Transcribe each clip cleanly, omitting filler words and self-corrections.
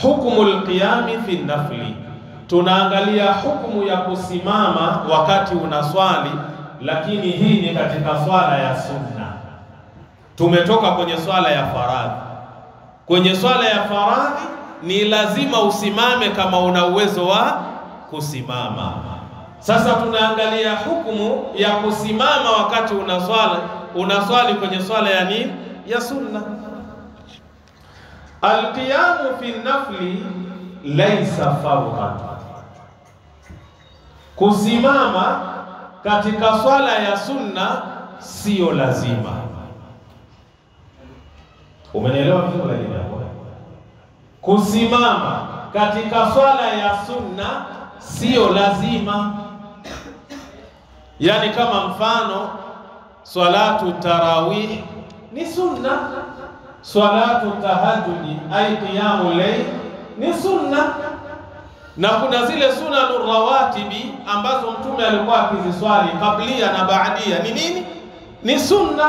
hukmul qiyami fi nafli, tunaangalia hukumu ya kusimama wakati unaswali, lakini hii ni katika swala ya sunna. Tumetoka kwenye swala ya faradhi. Kwenye swala ya faradhi ni lazima usimame kama una uwezo wa kusimama. Sasa tunaangalia hukumu ya kusimama wakati unaswali kwenye swala ya nini? Ya sunna. Alqiyamu fi nafli laysa fardhan, kusimama katika swala ya sunna sio lazima. Umenielewa vizuri? Kusimama katika swala ya sunna sio lazima. Yani kama mfano salatu tarawih ni sunna, salatu tahajjudi ay qiyamul layl ni sunna, na kuna zile sunanur rawatibi ambazo mtume alikuwa akiziswali kablia na baadia ni nini? Ni sunna.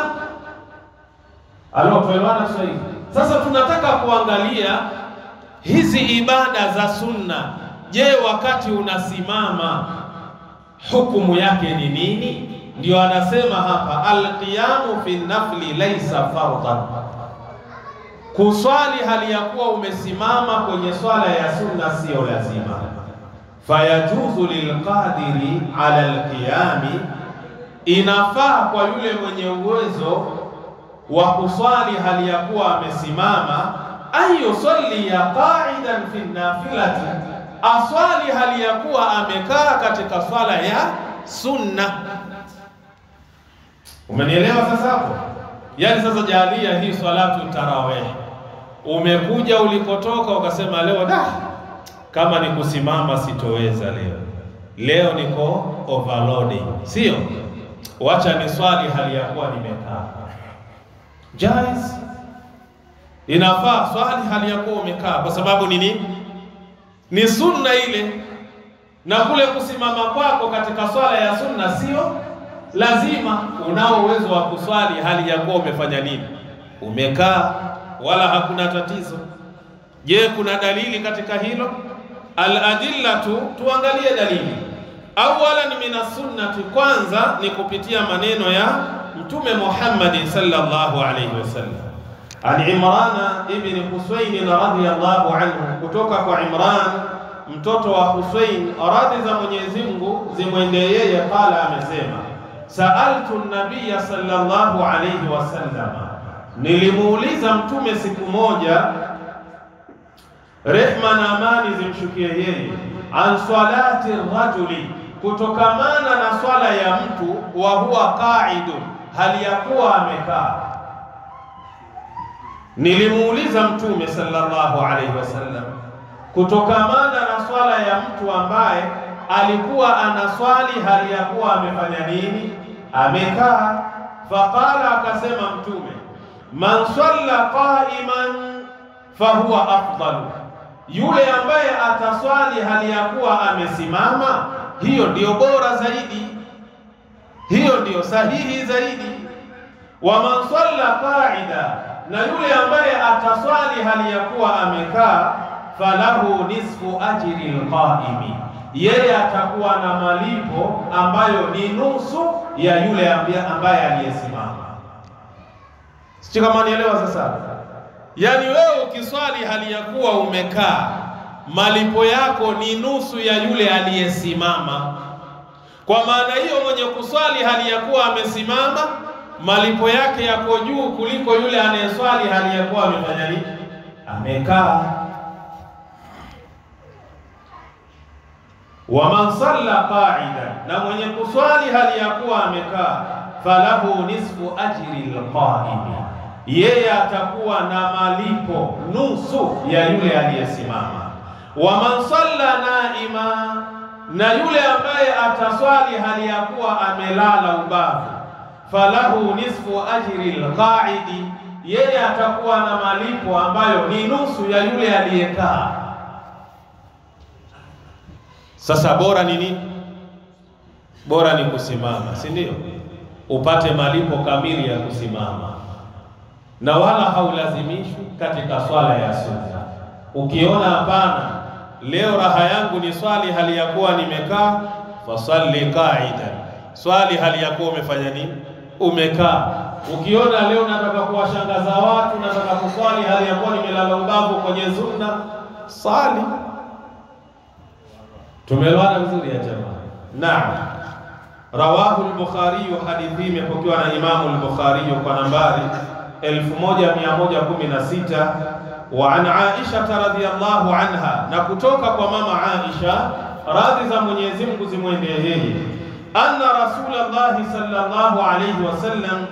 Aloelewana sasa hivi. Sasa tunataka kuangalia hizi ibada za sunna. Je, wakati unasimama hukumu yake ni nini? Ndio anasema hapa alqiyamu fi nafli laysa fardhan, kuswali hali ya kuwa umesimama kwenye swala ya sunna sio lazima. Fayajuzu lilqadiri ala alqiyami, inafaa kwa yule mwenye uwezo wa kuswali hali ya kuwa amesimama, ayusalli ya qa'idan fi nafilati, aswali hali ya kuwa amekaa katika swala ya sunna. Umenielewa sasa hapo? Yani sasa jalia hii salatu tarawih, umekuja ulikotoka ukasema leo kama ni kusimama sitoweza leo niko overloading, sio? Wacha ni swali hali ya kuwa nimekaa. Jaiz, inafaa swali hali ya kuwa umekaa, kwa sababu nini? Ni sunna ile, na kule kusimama kwako katika swala ya sunna sio lazima. Unao uwezo wa kuswali hali ya kuwa umefanya nini? Umekaa, wala hakuna tatizo. Je, kuna dalili katika hilo? Al-adillatu, tuangalie dalili. Awalan min as-sunnati, kwanza ni kupitia maneno ya Mtume Muhammad sallallahu alayhi wasallam. An Imran ibn Husayn radhiyallahu anhu, kutoka kwa Imran mtoto wa Husayn, radhi za Mwenyezi Mungu zimwendee yeye, qala, amesema sa'altu an-nabiy sallallahu alayhi wasallam, nilimuuliza Mtume siku moja, rehma na amani zimshukie yeye, an salati rajuli, kutokamana na swala ya mtu, wa huwa qa'idun, hali ya kuwa amekaa. Nilimuuliza Mtume sallallahu alayhi wasallam kutokamana na swala ya mtu ambaye alikuwa anaswali hali ya kuwa amefanya nini? Amekaa. Faqala, akasema Mtume, man salla qa'iman fahuwa afdalu, yule ambaye ataswali hali ya kuwa amesimama, hiyo ndiyo bora zaidi, hiyo ndiyo sahihi zaidi. Wa man salla qa'ida, na yule ambaye ataswali hali ya kuwa amekaa, falahu nisfu ajri alqa'imi, yeye atakuwa na malipo ambayo ni nusu ya yule ambaye aliyesimama. Sio kama nielewa sasa? Yani wewe ukiswali hali ya kuwa umekaa, malipo yako ni nusu ya yule aliyesimama. Kwa maana hiyo, mwenye kuswali hali ya kuwa amesimama, malipo yake yako juu kuliko yule anayeswali hali ya kuwa amefanya nini? Amekaa. Wa man salla qa'idan, na mwenye kuswali hali ya kuwa amekaa, falahu nisfu ajri alqa'imi, yeye atakuwa na malipo nusu ya yule aliyesimama. Wa man salla naima, na yule ambaye ataswali hali ya kuwa amelala ubavu, falahu nisfu ajri alqa'idi, yeye atakuwa na malipo ambayo ni nusu ya yule aliyekaa. Sasa bora ni nini? Bora ni kusimama, si ndio? Upate malipo kamili ya kusimama, na wala haulazimishwi katika swala ya sunna. Ukiona hapana, leo raha yangu ni swali hali ya kuwa nimekaa, fasalli qa'idan, swali hali ya kuwa umefanya nini? Umekaa. Ukiona leo nataka kuwashangaza watu, nataka kuswali hali ya kuwa nimelala ubavu kwenye sunna, swali. Tumeelewana vizuri ya jamaa? Naam. Rawahu al-Bukhari, hadithi imepokewa na Imamu al-Bukhari kwa nambari 1116, wa an Aisha radhiyallahu anha, na kutoka kwa mama Aisha radhi za Mwenyezi Mungu zimwendee yeye, anna Rasulullah sallallahu alayhi wasallam,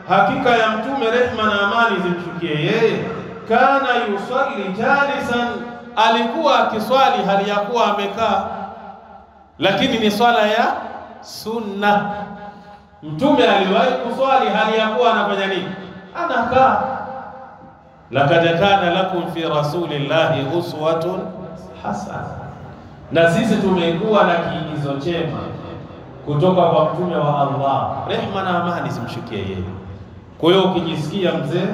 hakika ya mtume rehma na amani zimshukie yeye, kana yusalli jalisan, alikuwa akiswali hali ya kuwa amekaa, lakini ni swala ya sunna. Mtume aliwahi kuswali hali ya kuwa anafanya nini? Anakaa. Laqad kana lakum fi rasulillahi uswatun hasana, na sisi tumekuwa na kiigizo chema kutoka kwa mtume wa Allah, rehma na amani zimshukie yeye. Kwa hiyo ukijisikia mzee,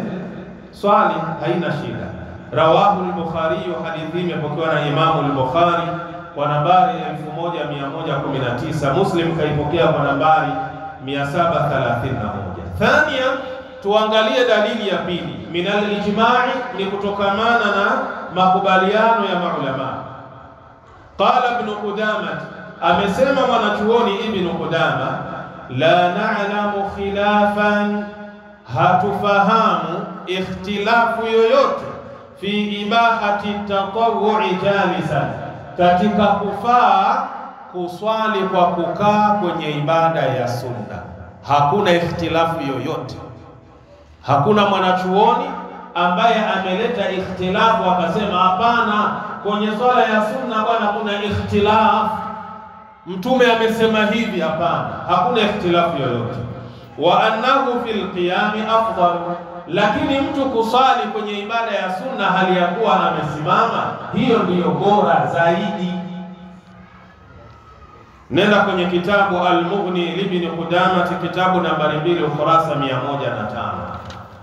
swali, haina shida. Rawahu al-Bukhari, hadithi imepokewa na Imamu al-Bukhari kwa nambari 1119, Muslim kaipokea kwa nambari 731. Thania, tuangalie dalili ya pili. Minal ijma'i, ni kutokamana na makubaliano ya maulama. Qala Ibn Qudama, amesema mwanachuoni Ibn Qudama, la na'lamu khilafan, hatufahamu ikhtilafu yoyote fi ibahati tatawwu'i jalisan, katika kufaa kuswali kwa kukaa kwenye ibada ya sunna. Hakuna ikhtilafu yoyote. Hakuna mwanachuoni ambaye ameleta ikhtilafu akasema hapana, kwenye swala ya sunna bwana kuna ikhtilafu, mtume amesema hivi. Hapana, hakuna ikhtilafu yoyote. Wa annahu fil qiyami afdal, lakini mtu kusali kwenye ibada ya sunna hali ya kuwa amesimama, hiyo ndiyo bora zaidi. Nenda kwenye kitabu Al-Mughni Ibn Qudama, kitabu nambari 2 ukurasa 105.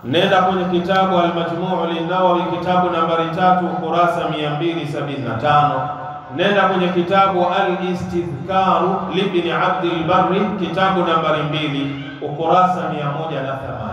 Nenda kwenye kitabu Al-Majmu' lin-Nawawi, kitabu nambari 3 ukurasa 275. Nenda kwenye kitabu Al-Istidhkar Ibn Abd al-Barr, kitabu nambari 2 ukurasa 180.